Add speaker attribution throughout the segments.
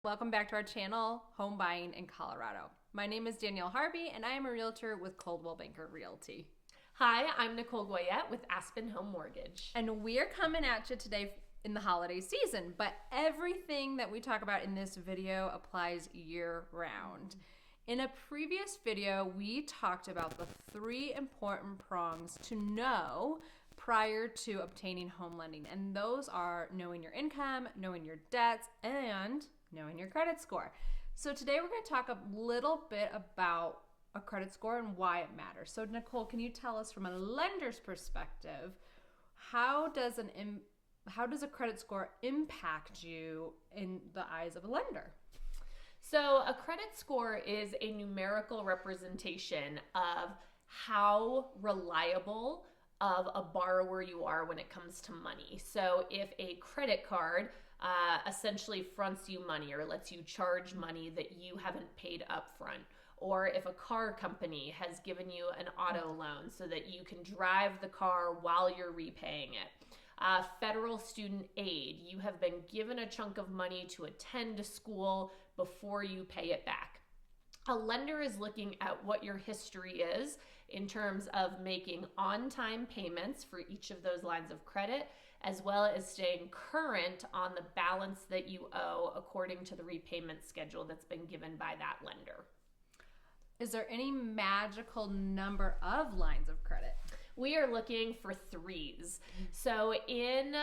Speaker 1: Welcome back to our channel, Home Buying in Colorado. My name is Danielle Harvey and I am a realtor with Coldwell Banker Realty.
Speaker 2: Hi, I'm Nicole Goyette with Aspen Home Mortgage.
Speaker 1: And we're coming at you today in the holiday season, but everything that we talk about in this video applies year round. In a previous video, we talked about the 3 important prongs to know prior to obtaining home lending. And those are knowing your income, knowing your debts, and knowing your credit score. So today we're going to talk a little bit about a credit score and why it matters. So Nicole, can you tell us from a lender's perspective, how does a credit score impact you in the eyes of a lender?
Speaker 2: So a credit score is a numerical representation of how reliable of a borrower you are when it comes to money. So if a credit card essentially fronts you money or lets you charge money that you haven't paid up front, or if a car company has given you an auto loan so that you can drive the car while you're repaying it, federal student aid, you have been given a chunk of money to attend a school before you pay it back. A lender is looking at what your history is in terms of making on-time payments for each of those lines of credit, as well as staying current on the balance that you owe according to the repayment schedule that's been given by that lender.
Speaker 1: Is there any magical number of lines of credit?
Speaker 2: We are looking for 3s. So in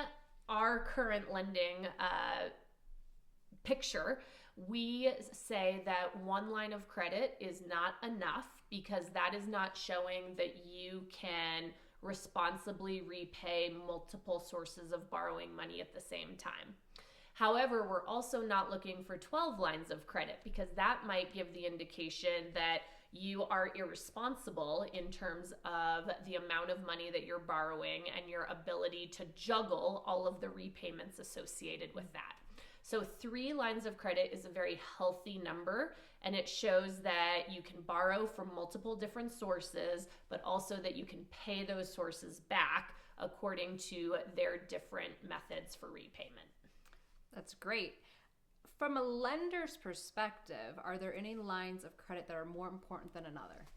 Speaker 2: our current lending picture, we say that 1 line of credit is not enough because that is not showing that you can responsibly repay multiple sources of borrowing money at the same time. However, we're also not looking for 12 lines of credit because that might give the indication that you are irresponsible in terms of the amount of money that you're borrowing and your ability to juggle all of the repayments associated with that. So 3 lines of credit is a very healthy number, and it shows that you can borrow from multiple different sources, but also that you can pay those sources back according to their different methods for repayment.
Speaker 1: That's great. From a lender's perspective, are there any lines of credit that are more important than another?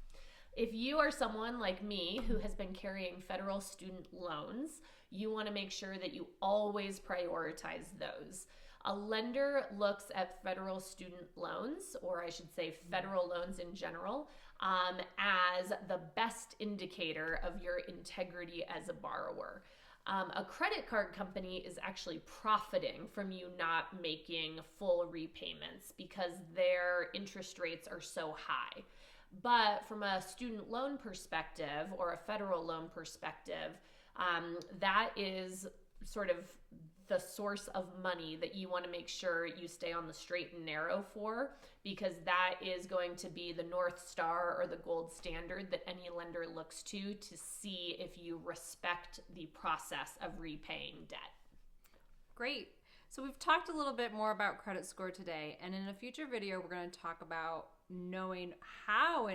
Speaker 2: If you are someone like me who has been carrying federal student loans, you want to make sure that you always prioritize those. A lender looks at federal student loans, or I should say federal loans in general, as the best indicator of your integrity as a borrower. A credit card company is actually profiting from you not making full repayments because their interest rates are so high. But from a student loan perspective or a federal loan perspective, that is sort of the source of money that you want to make sure you stay on the straight and narrow for, because that is going to be the North Star or the gold standard that any lender looks to see if you respect the process of repaying debt.
Speaker 1: Great. So we've talked a little bit more about credit score today, and in a future video, we're going to talk about knowing how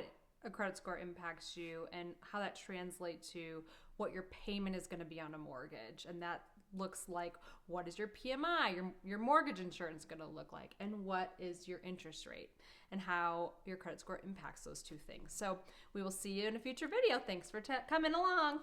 Speaker 1: a credit score impacts you and how that translates to what your payment is going to be on a mortgage. And that looks like, what is your PMI, your mortgage insurance going to look like, and what is your interest rate, and how your credit score impacts those 2 things. So we will see you in a future video. Thanks for coming along.